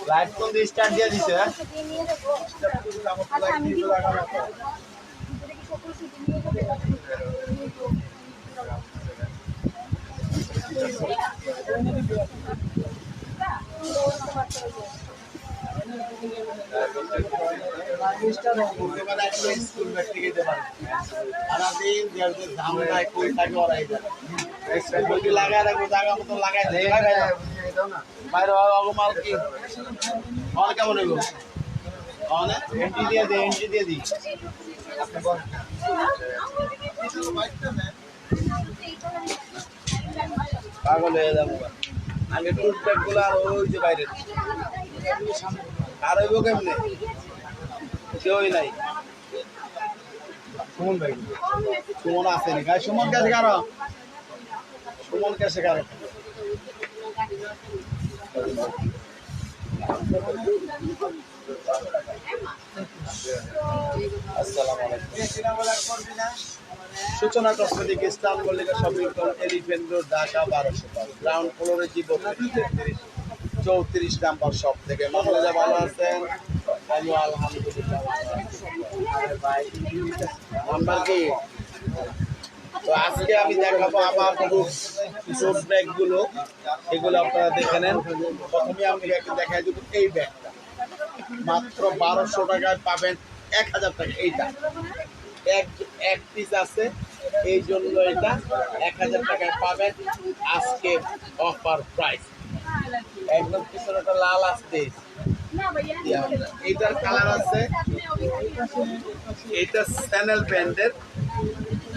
Light কোন দিয়ে start দিয়ে দিছে লাগাই রাখবো জায়গা মতো লাগাই বাইরে অগমাল কি অনেক কেমন হইব অনেক এন্ট্রি দিয়ে দিই এন্ট্রি দিয়ে দিই পাগল হয়ে যাবো আগে টুথব্যাগ গুলো আর ওই যে বাইরে আর হইব কেমনে কেউই নাই সুমন ভাই সুমন আসেনি গাই সুমন কাছে কারো সুমন কাছে কারো সূচনা cosmetic eastern Mallika shopping mall elephant road Dhaka 1205 ground ফ্লোরে জি 34 নাম্বার শপ থেকে মহল্লা ভালো আছেন আলহামদুলিল্লাহ নাম্বার কি তো আজকে আমি দেখাবো আমার ছোট ব্যাগ গুলো এগুলো আপনারা দেখে নেন প্রথমে আমি দেখাই দেবো এই ব্যাগটা মাত্র 1200 টাকায় পাবেন 1000 টাকা এইটা এক পিস আছে এই জন্য এটা 1000 টাকায় পাবেন আজকে অফার প্রাইস একদম পিছনে একটা লাল আসছে এইটার কালার আছে এটা চ্যানেল ব্র্যান্ডের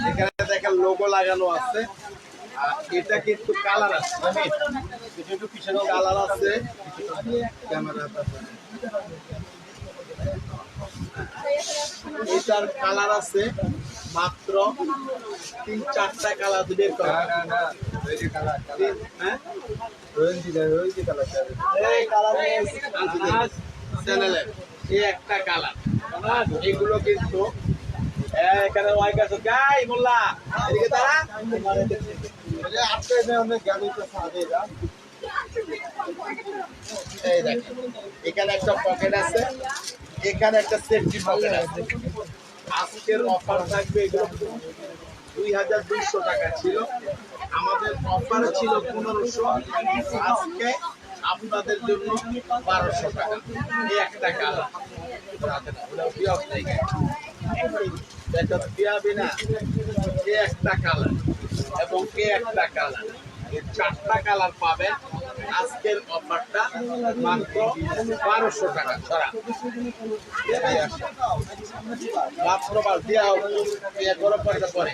এখানে দেখেন লোগো লাগানো আছে আর এটা কিন্তু কালার আছে একটু পিছনে কালার আছে ক্যামেরাটা এটার কালার আছে মাত্র 3-4টা কালার বের করা এই একটা কালার এগুলো কিন্তু এখানে গাই মোল্লা এদিকে তারা এখানে একটা পকেট আছে এখানে একটা সেফটি পকেট আছে আজকের অফার থাকবে 2200 টাকা ছিল আমাদের অফার ছিল 1500 আজকে আপনাদের জন্য 1200 টাকা এই একটা কালার একটা কালার এবং একটা কালার এই 4টা কালার পাবেন আজকের অফারটা মাত্র 1200 টাকা ছাড়া মাত্র গরম পয়সা পরে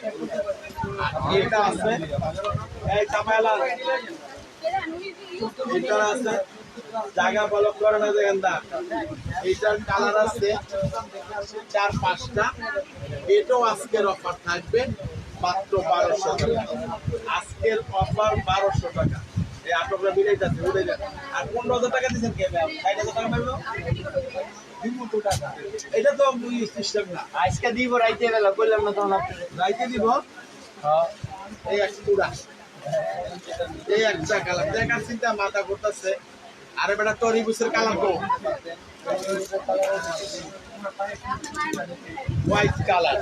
এটা আছে এই চাপাইলা এটা আছে জায়গা বলক করে না দেখেন দা এইটার কালার আছে 4-5টা এটাও আজকের অফার থাকবে মাত্র 1200 টাকা আজকের অফার 1200 টাকা এই আপনারা মিলাই যাচ্ছে উড়ে যাচ্ছে আর 15000 টাকা দিবেন কে ভাই 60000 টাকা পাবো এটা তো সিস্টেম না আজকে দিব রাইতে বেলা কইলাম না তখন আপনি রাইতে দিব হ্যাঁ এই একটা এই একটা কালার দেখার চিন্তা মাথা করতেছে আরে বেটা তরিবুসের কালার তো হোয়াইট কালার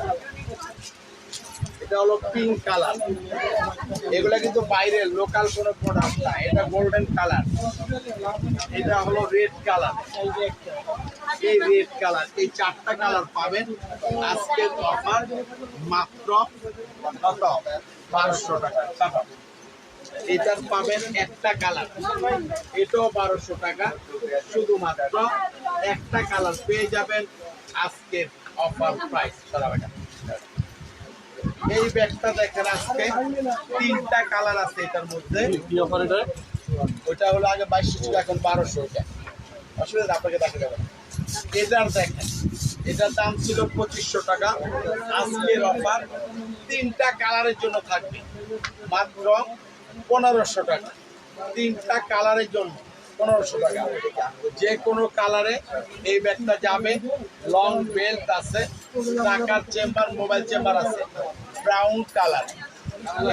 এটা হলো পিঙ্ক কালার এগুলা কিন্তু বাইরের লোকাল কোনো প্রোডাক্ট না এটা গোল্ডেন কালার এটা হলো রেড কালার এই রেড কালার এই 4টা কালার পাবেন আজকের অফার মাত্র কত 1200 টাকা এটার পাবেন একটা কালার এটাও 1200 টাকা শুধুমাত্র একটা কালার পেয়ে যাবেন আজকের অফার প্রাইস সারা এই ব্যাগটা দেখেন আজকে 3টা কালার আছে এটার মধ্যে। ওইটা হলো আগে 2200 ছিল, এখন 1200 ওটা। অসুবিধা আপনাকে দেখে যাবে। এটার দেখেন, এটার দাম ছিল 2500 টাকা, আজকের অফার 3টা কালারের জন্য থাকবে মাত্র 1500 টাকা। 3টা কালারের জন্য 1500 টাকা। যে কোনো কালারে এই ব্যাগটা যাবে। লং বেল্ট আছে, টাকার চেম্বার, মোবাইল চেম্বার আছে। ব্রাউন কালার,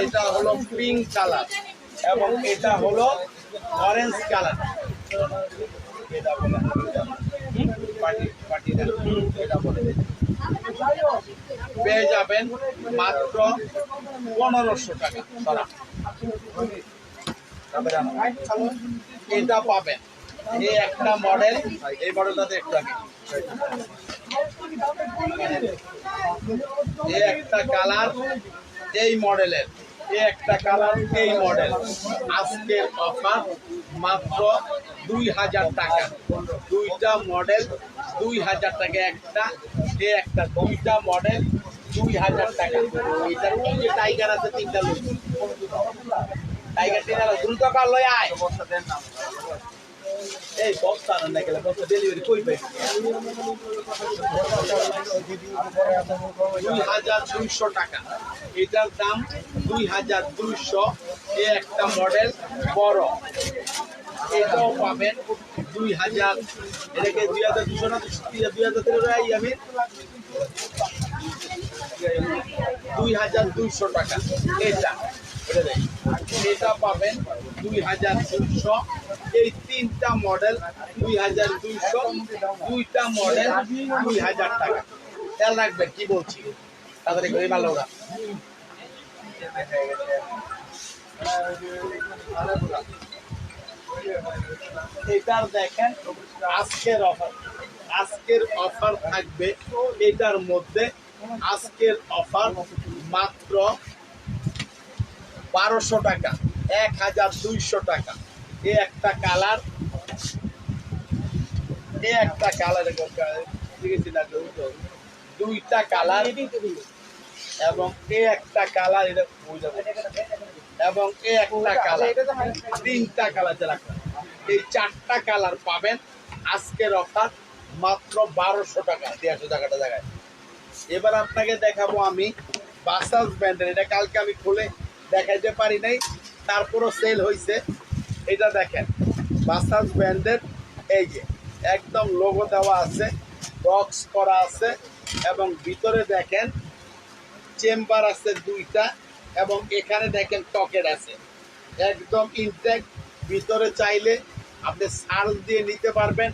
এটা হলো পিঙ্ক কালার এবং এটা হলো অরেঞ্জ কালার। পেয়ে যাবেন মাত্র 1500 টাকা। এটা পাবেন, এই একটা মডেল, এই মডেলটাতে একটু আগে এই একটা কালার, এই মডেলের এই একটা কালার, এই মডেল। আজকের অফার মাত্র 2000 টাকা। 2টা মডেল 2000 টাকা একটা, এই একটা 2টা মডেল 2000 টাকা। এটার যে টাইগার আছে 3টা লোক, টাইগার 3টা দ্রুত কার লয় আয়। এই বস্তা না গেলে বস্তা ডেলিভারি কই পাই 2200 টাকা। এটার দাম 2200। এই একটা মডেল বড়, এটাও পাবেন 2000। এটাকে 2200 না 2000 আমি 2200 টাকা। এটা পাবেন 2200। এই 3টা মডেল 2200, 2টা মডেল 2000 টাকা। খেয়াল রাখবেন কি বলছি, তাড়াতাড়ি করে ভালো ওরা। এটার দেখেন আজকের অফার, আজকের অফার থাকবে এটার মধ্যে। আজকের অফার মাত্র 1200 টাকা, 1200 টাকা। এই একটা কালার, এই একটা কালার, 2টা কালার এবং এই একটা কালার, এটা এবং এই একটা কালার, 3টা কালার যারা, এই 4টা কালার পাবেন। আজকের অফার মাত্র 1200 টাকা, 150 টাকাটা জায়গায়। এবার আপনাকে দেখাবো আমি বাসাস ব্র্যান্ডের। এটা কালকে আমি খুলে দেখাইতে পারি নাই, তারপরও সেল হয়েছে। এটা দেখেন বাসাস ব্র্যান্ডের, এই যে একদম লোগো দেওয়া আছে, বক্স করা আছে এবং ভিতরে দেখেন চেম্বার আছে 2টা এবং এখানে দেখেন পকেট আছে, একদম ইনটেক। ভিতরে চাইলে আপনি সার্চ দিয়ে নিতে পারবেন।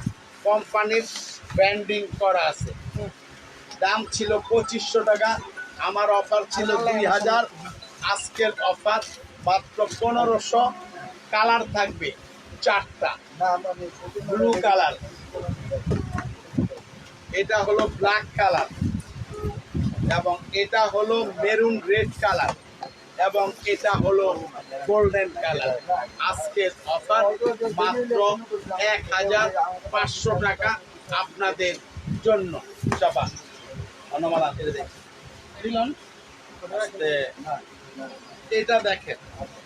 কোম্পানির ব্র্যান্ডিং করা আছে। দাম ছিল 2500 টাকা, আমার অফার ছিল 2000। আজকের অফার মাত্র 1500। কালার থাকবে 4টা। ব্লু কালার, এটা হলো ব্ল্যাক কালার এবং এটা হলো মেরুন রেড কালার এবং এটা হলো গোল্ডেন কালার। আজকের অফার মাত্র 1500 টাকা আপনাদের জন্য। চাপা অনুমালা দিলাম। এটা দেখেন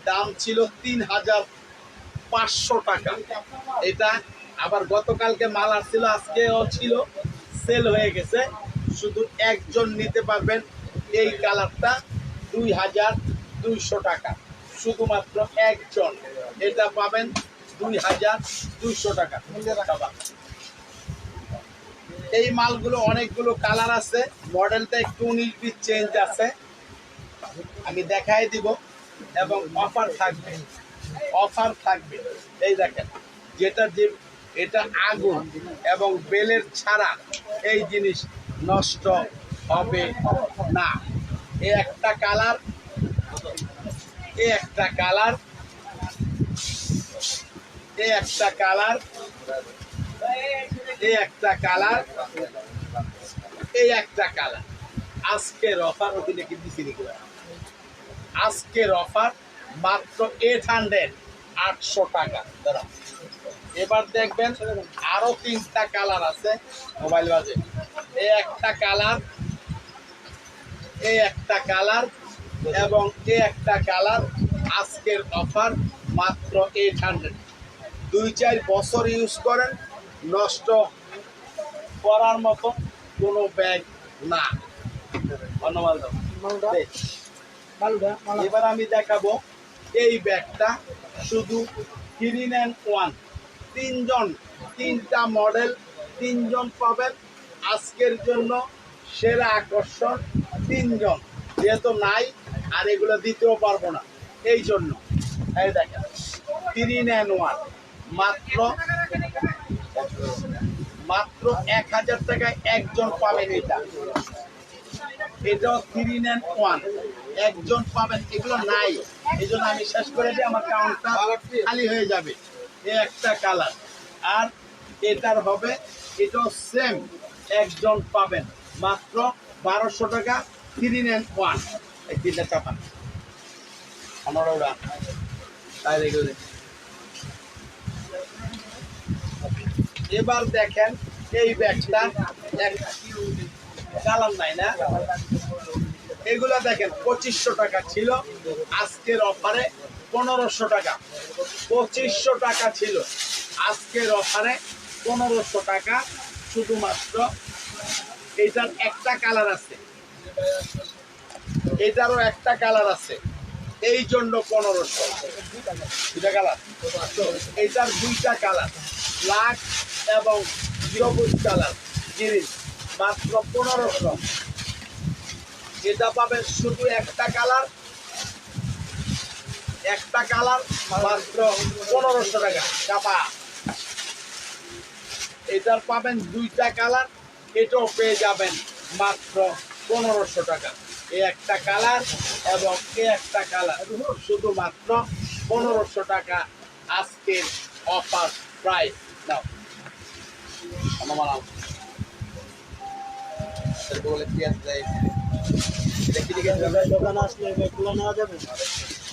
দাম ছিল 3500 টাকা। এটা আবার গতকালকে মাল আসছিল, আজকেও ছিল, সেল হয়ে গেছে। শুধু একজন নিতে পারবেন এই কালারটা 2200 টাকা, শুধুমাত্র একজন। এটা পাবেন 2200 টাকা। এই মালগুলো অনেকগুলো কালার আছে, মডেলটা একটু 19-20 চেঞ্জ আছে, আমি দেখাই দিব এবং অফার থাকবে, অফার থাকবে। এই দেখেন যেটা যে এটা আগুন এবং বেলের ছাড়া এই জিনিস নষ্ট হবে না। এই একটা কালার, এই একটা কালার, এই একটা কালার, এই একটা কালার, এই একটা কালার। আজকের অফার ওখানে কি দিছি নাকি? আজকের অফার মাত্র 800 টাকা। দাঁড়া, এবার দেখবেন আরো 3টা কালার আছে মোবাইল বাজে। এই একটা কালার, এই একটা কালার, এবং এ একটা কালার আজকের অফার মাত্র 800। 2-4 বছর ইউজ করেন, নষ্ট করার মতো কোনো ব্যাগ না। ধন্যবাদ। এবার আমি দেখাবো এই ব্যাগটা শুধু 3-in-1। তিনটা মডেল, তিনজন পাবেন। আজকের জন্য সেরা আকর্ষণ, তিনজন যেহেতু নাই আর এগুলো দিতেও পারবো না, এই জন্য এই দেখেন 3-in-1 মাত্র 1000 টাকায় একজন পাবেন। এটাও 3-in-1 একজন পাবেন। এগুলো নাই, এই জন্য আমি শেষ করে দিই, আমার কাউন্টটা খালি হয়ে যাবে। এ একটা কালার, আর এটার হবে এটাও সেম, একজন পাবেন মাত্র 1200 টাকা। 3-in-1 এই তিনটা চাপান আমরা তাই রেখে। এবার দেখেন এই ব্যাগটা কালার নাই না, এগুলা দেখেন 2500 টাকা ছিল, আজকের অফারে 1500 টাকা। 2500 টাকা ছিল, আজকের অফারে 1500 টাকা। শুধুমাত্র এটার একটা কালার আছে, এটারও একটা কালার আছে, এই জন্য 1500। দুটা কালার, এটার দুইটা কালার, ব্ল্যাক এবং সবুজ কালার গ্রিন, মাত্র 1500। এটা পাবেন শুধু একটা কালার, মাত্র 1500 টাকা চাপা। এটার পাবেন দুইটা কালার, এটাও পেয়ে যাবেন মাত্র 1500 টাকা। এই একটা কালার এবং একটা কালার, শুধুমাত্র 1500 টাকা আজকের অফার প্রাইস। নাও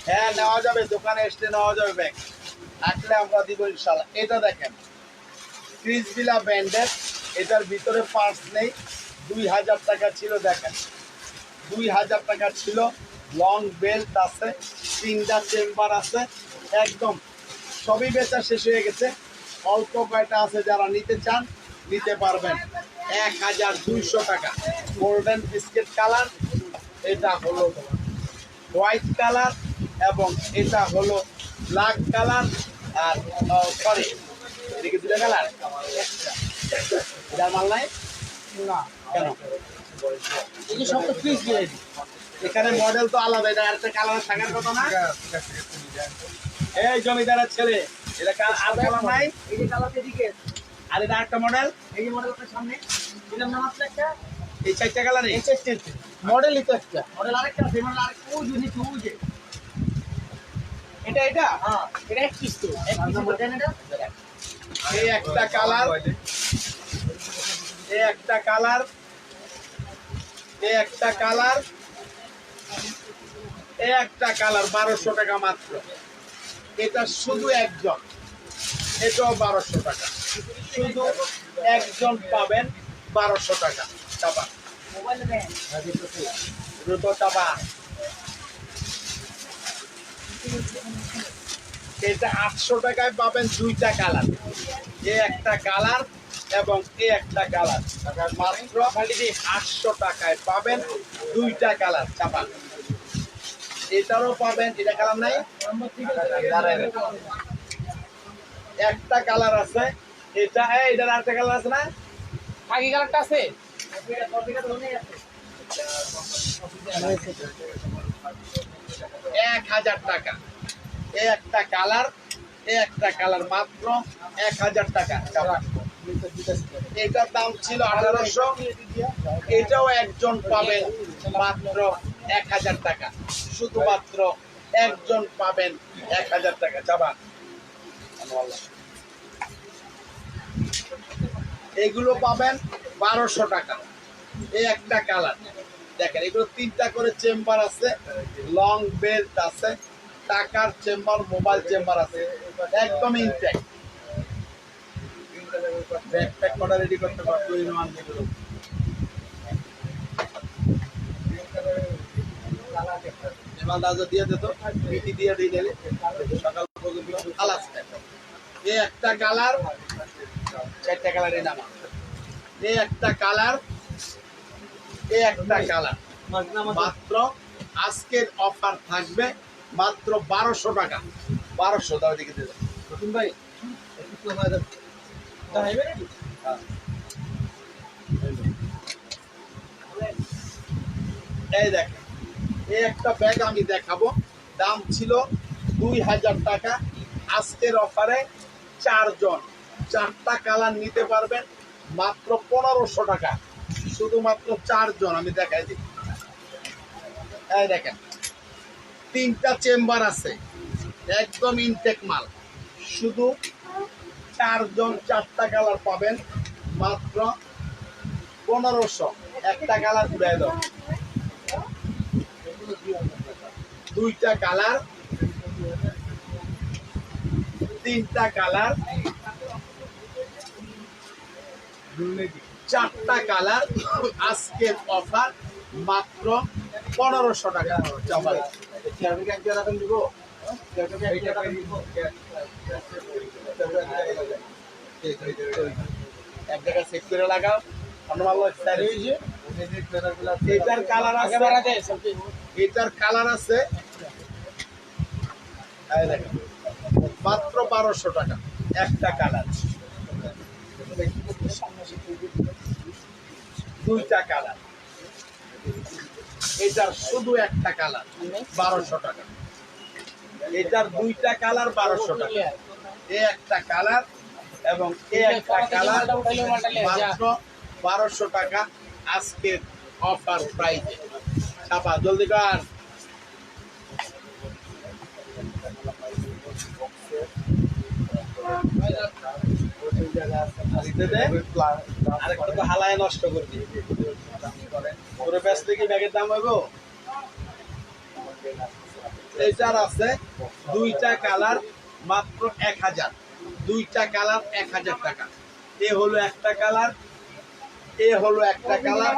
হ্যাঁ নেওয়া যাবে, দোকানে এসে নেওয়া যাবে ব্যাগ, থাকলে আমরা দিব ইনশাল্লাহ। এটা দেখেন ক্রিসবিলা ব্র্যান্ডের, এটার ভিতরে পার্টস নেই। 2000 টাকা ছিল, দেখেন 2000 টাকা ছিল। লং বেল্ট আছে, 3টা চেম্বার আছে, একদম সবই বেচা শেষ হয়ে গেছে। অল্প কয়টা আছে, যারা নিতে চান নিতে পারবেন। 1200 টাকা। গোল্ডেন বিস্কিট কালার, এটা হলো হোয়াইট কালার এবং এটা হলো ব্ল্যাক কালার। আর সরি, এদিকে দুটো কালার, এটার মাল নাই না কেন? এই সব তো ফ্রিজ দিয়ে দিই, এখানে মডেল তো আলাদা, এটা আরেকটা কালার থাকার কথা না। এই জমিদারের ছেলে, এটা আর কালার নাই, এই যে কালার এদিকে, আর এটা আরেকটা মডেল, এই যে মডেল আপনার সামনে দিলাম না মাত্র একটা। এই 4টা কালার, এই 4টা মডেলই তো একটা মডেল, আরেকটা আছে মডেল, আরেকটা ওই যে নিচে, ওই যে এটা হ্যাঁ, এটা এক পিস তো, এক পিস বলতেন এটা। এই একটা কালার, এই একটা কালার, এই একটা কালার, এই একটা কালার 1200 টাকা মাত্র। এটা শুধু একজন, এটাও 1200 টাকা। শুধু একজন পাবেন 1200 টাকা। চাপা দ্রুত চাপা। এটা 800 টাকায় পাবেন দুইটা কালার, এই একটা কালার এবং এই একটা কালার, মাত্র 800 টাকায় পাবেন দুইটা কালার। চাপা এটারও পাবেন, এটা কালার নাই, একটা কালার আছে। এটা এটার আরেকটা কালার আছে না, বাকি কালারটা আছে। 1000 টাকা এই একটা কালার, এই একটা কালার, মাত্র 1000 টাকা। এটার দাম ছিল 1800, এটাও একজন পাবেন মাত্র 1000 টাকা। শুধুমাত্র একজন পাবেন 1000 টাকা। যাবা এগুলো পাবেন 1200 টাকা। এই একটা কালার দেখেন, এগুলো 3টা করে চেম্বার আছে, লং বেল্ট আছে, টাকার চেম্বার, মোবাইল চেম্বার আছে, একদম ইনটেক্ট। ব্যাকপ্যাক কটা রেডি করতে পারতো মালটা দিয়ে দিত মিটি দিয়ে দিয়ে দিলে সকাল পর্যন্ত খালাস এই একটা কালার, চারটা কালারের নাম এই একটা কালার, এই একটা কালার মাত্র আজকের অফার থাকবে মাত্র 1200 টাকা। 1200 দাও দিকে দিতে ভাই এই দেখেন এই একটা ব্যাগ আমি দেখাবো, দাম ছিল 2000 টাকা। আজকের অফারে 4 জন 4টা কালার নিতে পারবেন মাত্র 1500 টাকা, শুধুমাত্র 4 জন। আমি দেখাই দিই, এই দেখেন 3টা চেম্বার আছে, একদম ইনটেক মাল, শুধু 4 জন 4টা কালার পাবেন মাত্র 1500। একটা কালার ঘুরাই দাও, 2টা কালার, 3টা কালার, 4টা কালার। আজকের অফার মাত্র 1500 টাকা। এক জায়গায় সেট করে লাগাও, এটার কালার আছে, এটার কালার আছে মাত্র 1200 টাকা একটা কালার। 2টা কালার, এটার শুধু একটা কালার 1200 টাকা, এটার 2টা কালার 1200 টাকা। এই একটা কালার এবং এই একটা কালার মাত্র 1200 টাকা আজকের অফার প্রাইসে। ছাপা জলদি কর। আরেকটা তো হালায় নষ্ট করবি, ওরে ব্যস্ত কি ব্যাগের দাম হইব? এইটার আছে 2টা কালার মাত্র 1000, 2টা কালার 1000 টাকা। এ হলো একটা কালার, এ হলো একটা কালার,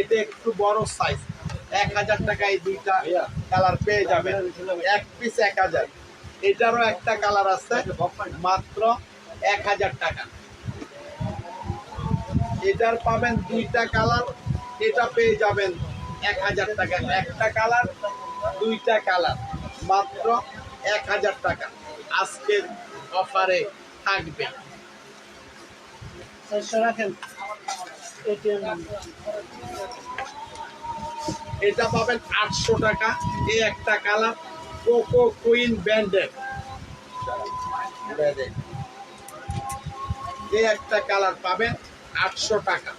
এটা একটু বড় সাইজ, 1000 টাকা এই 2টা কালার পেয়ে যাবেন, এক পিস 1000। এটারও একটা কালার আছে মাত্র 1000 টাকা। এটার পাবেন 2টা কালার, এটা পেয়ে যাবেন 1000 টাকা। একটা কালার, 2টা কালার মাত্র 1000 টাকা আজকের অফারে থাকবে। এটা পাবেন 800 টাকা। এই একটা কালার কোকো কুইন ব্র্যান্ডের, এই একটা কালার পাবেন 800 টাকা।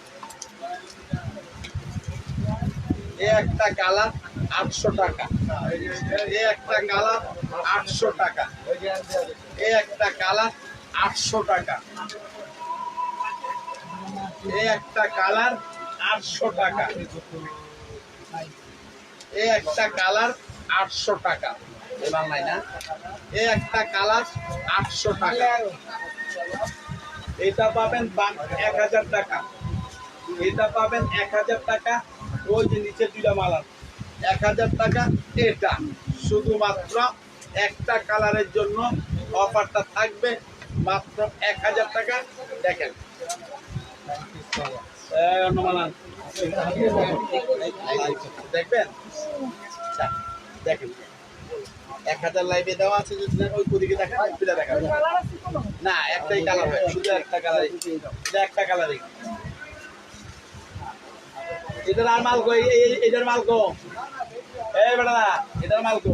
এই একটা কালার 800 টাকা, এই একটা কালার 800 টাকা, এই একটা কালার 800 টাকা, এই একটা কালার 800 টাকা, এই একটা কালার 800 টাকা। এবার নাই না, এই একটা কালার 800 টাকা। এটা পাবেন 1000 টাকা, এটা পাবেন 1000 টাকা। ওই যে নিচে 2টা মাল 1000 টাকা। এটা শুধুমাত্র একটা কালারের জন্য অফারটা থাকবে মাত্র 1000 টাকা। দেখেন দেখবেন, দেখেন 1000 লাইভে দেওয়া আছে, যদি ওই দিকে দেখেন দেখা না, একটাই কালার হয়, শুধু একটা কালার, একটা কালারই। এটার আর মাল কো, এটার মাল কো, এই বেটা এটার মাল কো।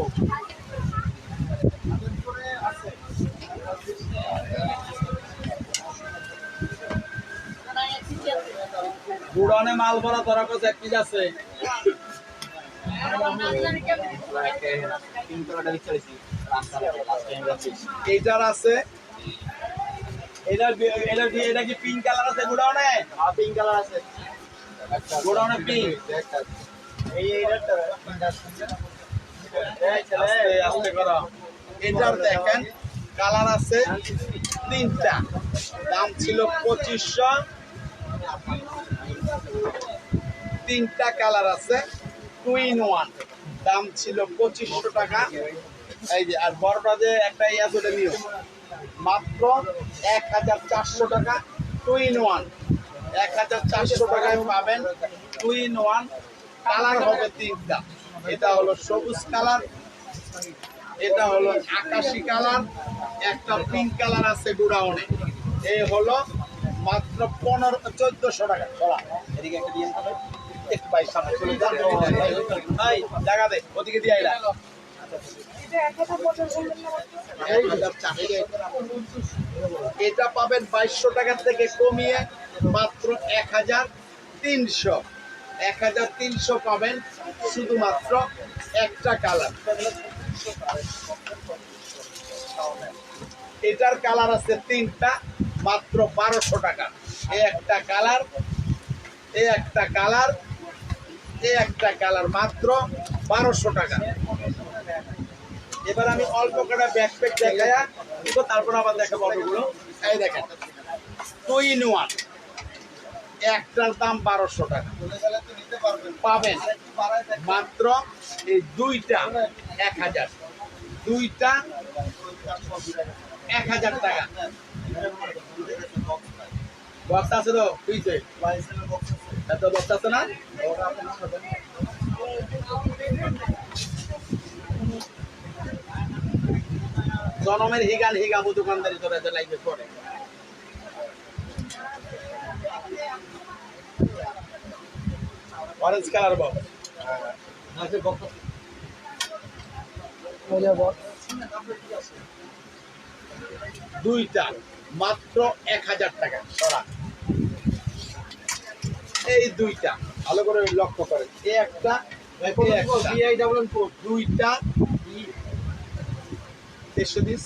গুড়নে মাল ভরা ধরা কত এক পিস আছে। এইটার আছে, এটা কি পিঙ্ক কালার আছে গুড়নে? পিঙ্ক কালার আছে গুড়নে, পিঙ্ক। আস্তে করো। এটার দেখেন কালার আছে 3টা, দাম ছিল 2500। 3টা কালার আছে 2 in 1। দাম ছিল 2500 টাকা। এই যে আর বড়টা যে একটা ইয়াজোটা নিও মাত্র 1400 টাকা, 2 in 1। 1400 টাকায় পাবেন 2 in 1। কালার হবে তিনটা, এটা হলো সবুজ কালার, এটা হলো আকাশি কালার, একটা পিঙ্ক কালার আছে গোডাউনে। এই হলো মাত্র 1400 টাকা। এদিকে একটা দিয়ে একটু ভাই সামনে চলে যান, ভাই জায়গা দে ওদিকে দিয়ে আইলা। এটা পাবেন 2200 টাকা থেকে কমিয়ে মাত্র 1300। 1300 পাবেন শুধুমাত্র একটা কালার। এটার কালার আছে তিনটা, মাত্র 1200 টাকা। এই একটা কালার, এই একটা কালার, এই একটা কালার, মাত্র 1200 টাকা। এবার আমি অল্প কটা ব্যাকপ্যাক দেখায়া দিব, তারপর আবার দেখাবো অতগুলো। এই দেখেন 2 in 1, একটার দাম 1200 টাকা, পাবেন মাত্র এই দুইটা 1000, দুইটা 1000 টাকা। বক্স আছে তো বুঝছে, এত বক্স আছে না? জনমের হিগান হিগাবো দোকানদারি তোরা যে লাইভে করে। অরেঞ্জ কালার বক্স, দুইটা মাত্র 1000 টাকা। এই দুইটা ভালো করে লক্ষ্য করেন, এই একটা, দুইটা 130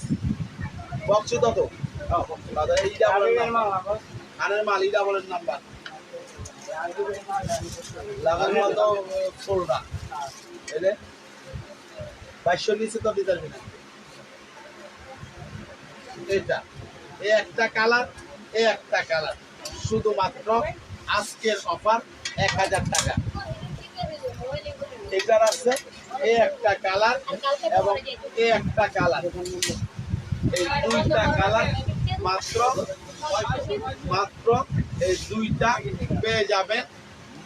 বক্স তত এইটা বলেন খানের মাল, এইটা বলেন নাম্বার লাগানোর মতো ফোল্ডা এলে 2200 নিচে তো দিতে পারবি না। এটা এই একটা কালার, এই একটা কালার, শুধুমাত্র আজকের অফার 1000 টাকা। এটার আছে এই একটা কালার এবং এই একটা কালার, এই দুইটা কালার মাত্র মাত্র এই দুইটা পেয়ে যাবেন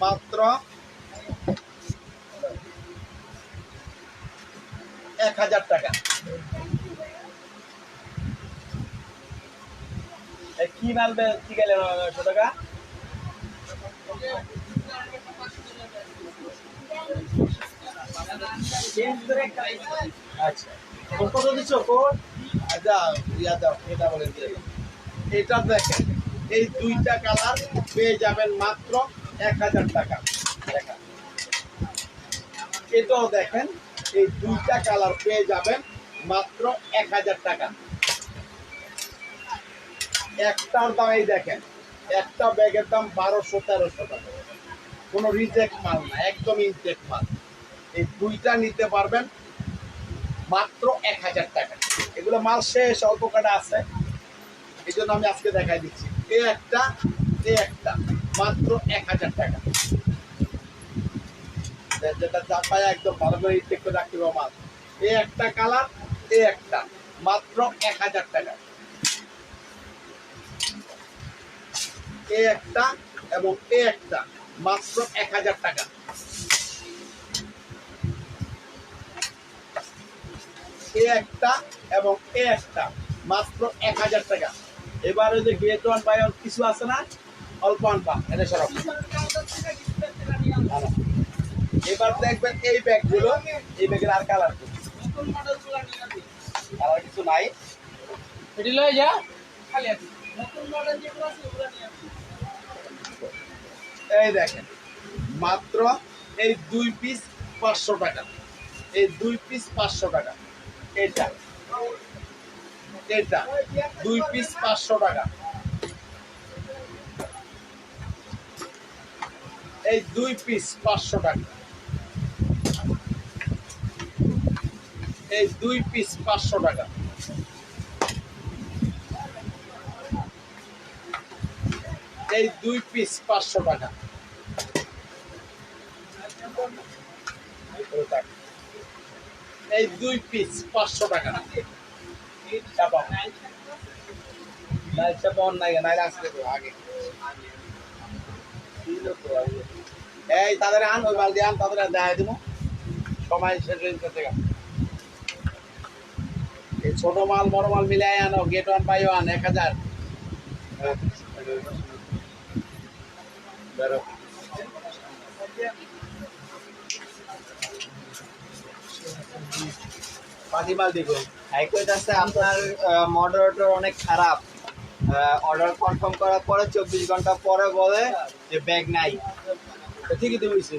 মাত্র 1000 টাকা। কি মানবে ঠিক আছে 900 টাকা। আচ্ছা কত দিচ্ছ? আচ্ছা ইয়া দাও, এটা বলেন। এটা দেখেন এই দুইটা কালার পেয়ে যাবেন মাত্র 1000 টাকা। দেখেন এটাও দেখেন এই দুইটা কালার পেয়ে যাবেন মাত্র 1000 টাকা। একটার দামই দেখেন, একটা ব্যাগের দাম 1200-1300 টাকা। কোনো রিজেক্ট মাল না, একদম ইনটেক মাল। এই দুইটা নিতে পারবেন মাত্র 1000 টাকা। এগুলো মাল শেষ, অল্প কটা আছে, এই জন্য আমি আজকে দেখাই দিচ্ছি। এই একটা, এই একটা, মাত্র 1000 টাকা। যেটা চাপায় একদম ভালো করে ইনটেক করে রাখতে হবে মাল। এই একটা কালার, এই একটা, মাত্র 1000 টাকা। এই একটা এবং এই একটা মাত্র 1000 টাকা। এই একটা এবং এই একটা মাত্র 1000 টাকা। এবারে যে গেট ওয়ান বাই ওয়ান কিছু আছে না, অল্প আনবা এটা সরব। এবার দেখবেন এই ব্যাগগুলো, এই ব্যাগের আর কালার কালার কিছু নাই, এটি লয়ে যা খালি আছে। এই দেখেন মাত্র এই 2 পিস 500 টাকা, এই 2 পিস 500 টাকা। এটা এটা 2 পিস 500 টাকা। এই 2 পিস 500 টাকা। এই 2 পিস 500 টাকা। এই 2 পিস 500 টাকা। এই 2 পিস 500 টাকা। চাপা নাই, চাপা নাই, নাই আসলে তো আগে এই তাদের আন, ওই মাল দিয়ে আন, তাদের দেখাই দিব সময় শেষ হয়ে যেতে। এই ছোট মাল বড় মাল মিলাই আনো, গেট 1 বাই 1 1000। বেরো পাতি মাল দিব। কইতাছে আপনার মডারেটর অনেক খারাপ, অর্ডার কনফার্ম করার পরে 24 ঘন্টা পরে বলে যে ব্যাগ নাই। তো ঠিকই তো বলছি,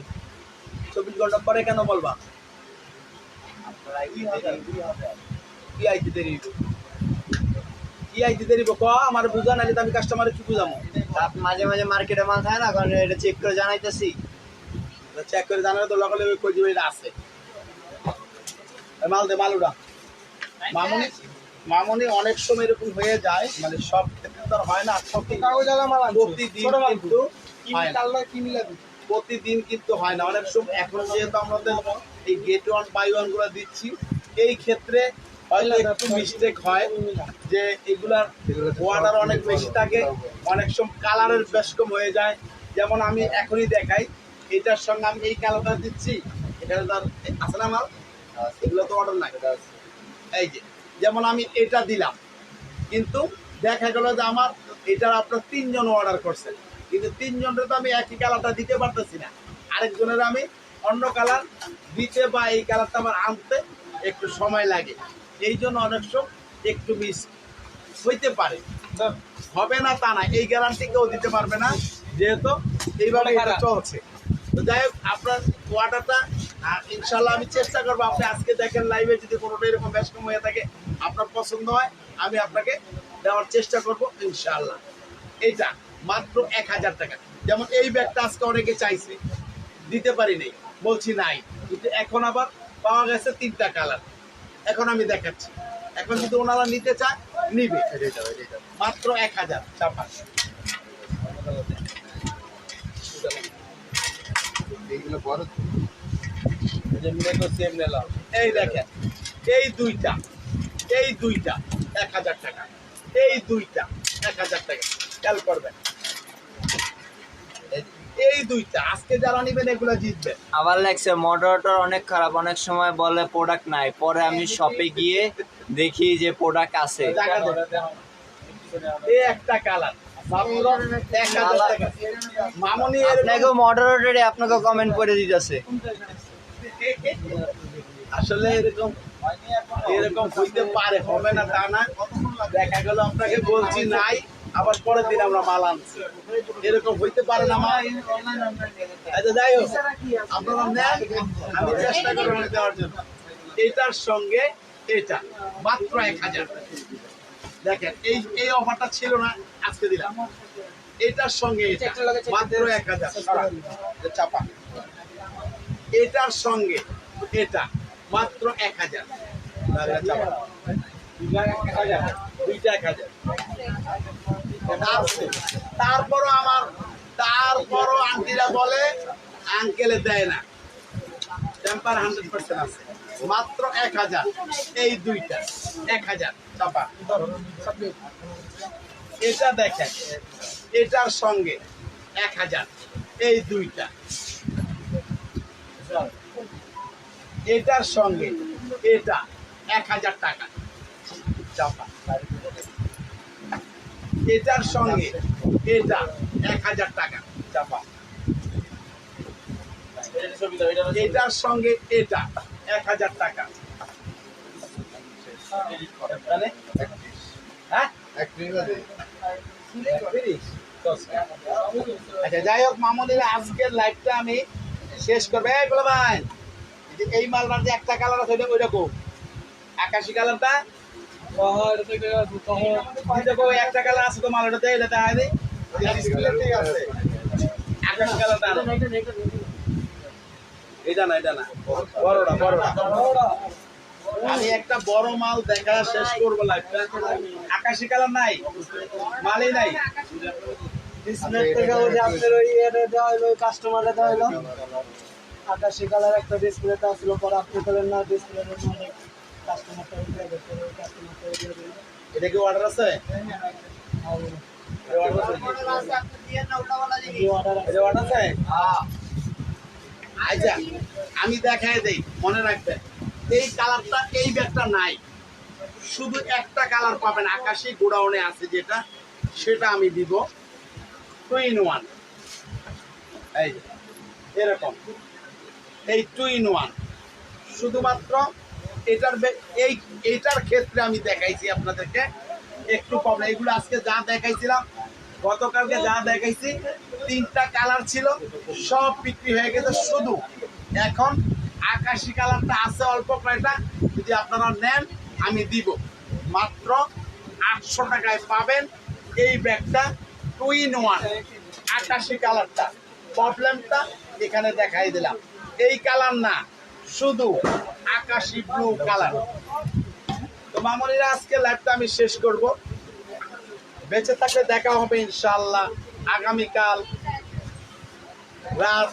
24 ঘন্টা পরে কেন বলবা? কি আইতে দেরি হইব? কি আইতে দেরি হইব ক, আমার বুঝা নাইলে তো আমি কাস্টমারে কি বুঝামো? আপনি মাঝে মাঝে মার্কেটে মাল খায় না, কারণ এটা চেক করে জানাইতেছি। চেক করে জানালে তো লগালে কই দিবে এটা আছে। মাল দে, মাল উড়া। মামুনি মামুনি অনেক সময় এরকম হয়ে যায়, মানে সব ক্ষেত্রে তো আর হয় না। প্রতিদিন কিন্তু হয় না। প্রতিদিন কিন্তু হয় না, অনেক সময়। এখন যেহেতু আমাদের এই গেট 1 বাই 1 গুলো দিচ্ছি, এই ক্ষেত্রে হয়তো একটু মিস্টেক হয় যে এগুলার অর্ডার অনেক বেশি থাকে, অনেক সময় কালারের বেশ কম হয়ে যায়। যেমন আমি এখনই দেখাই, এটার সঙ্গে আমি এই কালারটা দিচ্ছি, এখানে তার আছে না মাল, এগুলো তো অর্ডার নাই। এই যে যেমন আমি এটা দিলাম, কিন্তু দেখা গেল যে আমার এটার আপনার 3 জন অর্ডার করছেন, কিন্তু 3 জনের তো আমি একই কালারটা দিতে পারতেছি না, আরেকজনের আমি অন্য কালার দিতে বা এই কালারটা আমার আনতে একটু সময় লাগে। এই জন্য অনেক সময় একটু মিস হইতে পারে, হবে না তা না, এই গ্যারান্টি কেউ দিতে পারবে না, যেহেতু এইভাবে এটা চলছে। তো যাই হোক, আপনার অর্ডারটা ইনশাল্লাহ আমি চেষ্টা করবো, আপনি আজকে দেখেন লাইভে, যদি কোনোটা এরকম ব্যস্ত হয়ে থাকে, আপনার পছন্দ হয়, আমি আপনাকে দেওয়ার চেষ্টা করব ইনশাল্লাহ। এইটা মাত্র 1000 টাকা। যেমন এই ব্যাগটা আজকে অনেকে চাইছে, দিতে পারি নাই, বলছি নাই, কিন্তু এখন আবার পাওয়া গেছে 3টা কালার, এখন আমি দেখাচ্ছি। এখন যদি ওনারা নিতে চায় নিবে, মাত্র 1000 চাপা। এই দেখেন, এই দুইটা 1000 টাকা, এই দুইটা 1000 টাকা, খেয়াল করবেন। এই দুইটা আজকে যারা নিবেন এগুলো জিতবে। আবার লাগছে মডারেটর অনেক খারাপ, অনেক সময় বলে প্রোডাক্ট নাই, পরে আমি শপে গিয়ে দেখি যে প্রোডাক্ট আছে। এই একটা কালার মাত্র 1000 টাকা। মামুনি আপনাকে মডারেটরে আপনাকে কমেন্ট করে দিতেছে। আসলে এরকম হইতে পারে, হবে না তা না। দেখা গেল আপনাকে বলছি নাই, আবার পরের দিন আমরা মাল আনছি, এরকম হইতে পারে না মা। আচ্ছা যাই হোক, আপনারা নেন, আমি চেষ্টা করবো দেওয়ার জন্য। এটার সঙ্গে এটা মাত্র 1000। দেখেন এই অফারটা ছিল না, আজকে দিলাম। এটার সঙ্গে এটা মাত্র 1000 চাপা। এটার সঙ্গে এটা মাত্র 1000 চাপা। দুইটা 1000। তারপরও আন্টিরা বলে আঙ্কেলে দেয় না, টেম্পার 100% আছে। মাত্র 1000 এই দুইটা 1000 চাপা। এটা দেখেন, এটার সঙ্গে 1000 এই দুইটা, এটার সঙ্গে এটা 1000 টাকা চাপা। এটার সঙ্গে এটা 1000 টাকা চাপা। এটার সঙ্গে এটা 1000 টাকা। হ্যাঁ, আচ্ছা যাই হোক, মামুনের আজকের লাইভটা আমি শেষ করবো। এই বলো ভাই, এই মালটার যে একটা কালার আছে ওইরকম আকাশি কালারটা, একটা কালার আছে তো মালটাতে, এটা দেখা যায় আকাশি কালারটা। এটা না বড়টা। আমি একটা বড় মাল দেখা শেষ করবো লাইভটা। আকাশি কালার নাই, মালই নাই। আকাশি কালার একটা ডিসপ্লেটা আসলো পরে আপনি করেন না ডিসপ্লের অনেক কাস্টমারটা এটা কি অর্ডার আছে? এটা order আছে নাকি? এটা order আছে? আচ্ছা, আমি দেখাই দেই, মনে রাখবেন এই কালারটা, এই ব্যাগটা নাই, শুধু একটা কালার পাবেন আকাশি গোডাউনে আছে যেটা, সেটা আমি দিব 2 in 1। এই যে, এরকম এই 2 in 1 শুধুমাত্র এইটার ক্ষেত্রে আমি দেখাইছি আপনাদেরকে একটু প্রবলেম। এগুলো আজকে যা দেখাইছিলাম, গতকালকে যা দেখাইছি 3টা কালার ছিল, সব বিক্রি হয়ে গেছে। শুধু এখন আকাশি কালারটা আছে অল্প কয়টা, যদি আপনারা নেন আমি দিব মাত্র 800 টাকায় পাবেন এই ব্যাগটা 2 in 1 আকাশি কালারটা। প্রবলেমটা এখানে দেখাই দিলাম, এই কালার না, শুধু আকাশি ব্লু কালার। তো মামুনিরা আজকে লাইভটা আমি শেষ করব, বেঁচে থাকলে দেখা হবে ইনশাআল্লাহ আগামীকাল রাত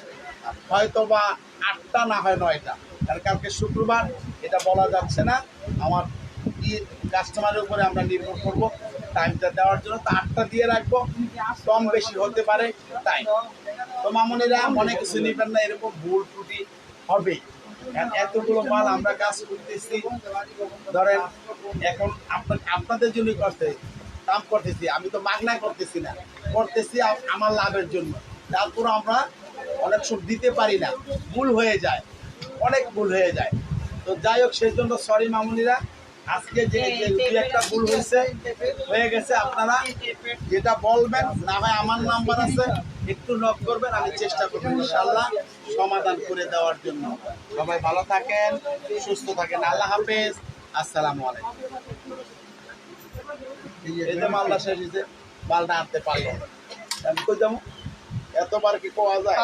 হয়তোবা 8টা না হয় 9টা, কারণ কালকে শুক্রবার, এটা বলা যাচ্ছে না, আমার কাস্টমারের উপরে আমরা নির্ভর করব টাইমটা দেওয়ার জন্য। তো 8টা দিয়ে রাখবো, কম বেশি হতে পারে তাই। তো মামুনিরা মনে কিছু নিবেন না, এরকম ভুল ত্রুটি হবে, কারণ এতগুলো মাল আমরা কাজ করতেছি, ধরেন এখন আপনাদের জন্যই কাম করতেছি, আমি তো মাগনা করতেছি না, করতেছি আমার লাভের জন্য। তারপর আমরা অনেক সব দিতে পারি না, ভুল হয়ে যায়, অনেক ভুল হয়ে যায়। তো যাই হোক, সেই জন্য সরি মামুনিরা, আজকে যে একটা ভুল হয়ে গেছে, আপনারা যেটা বলবেন না হয় আমার নাম্বার আছে, একটু নক করবেন, আমি চেষ্টা করবো ইনশাআল্লাহ সমাধান করে দেওয়ার জন্য। সবাই ভালো থাকেন, সুস্থ থাকেন, আল্লাহ হাফেজ, আসসালামু আলাইকুম। এই যে মালদা শেষ হয়েছে, মালটা আনতে পারলো না, আমি কই যাবো, এতবার কি পাওয়া যায়?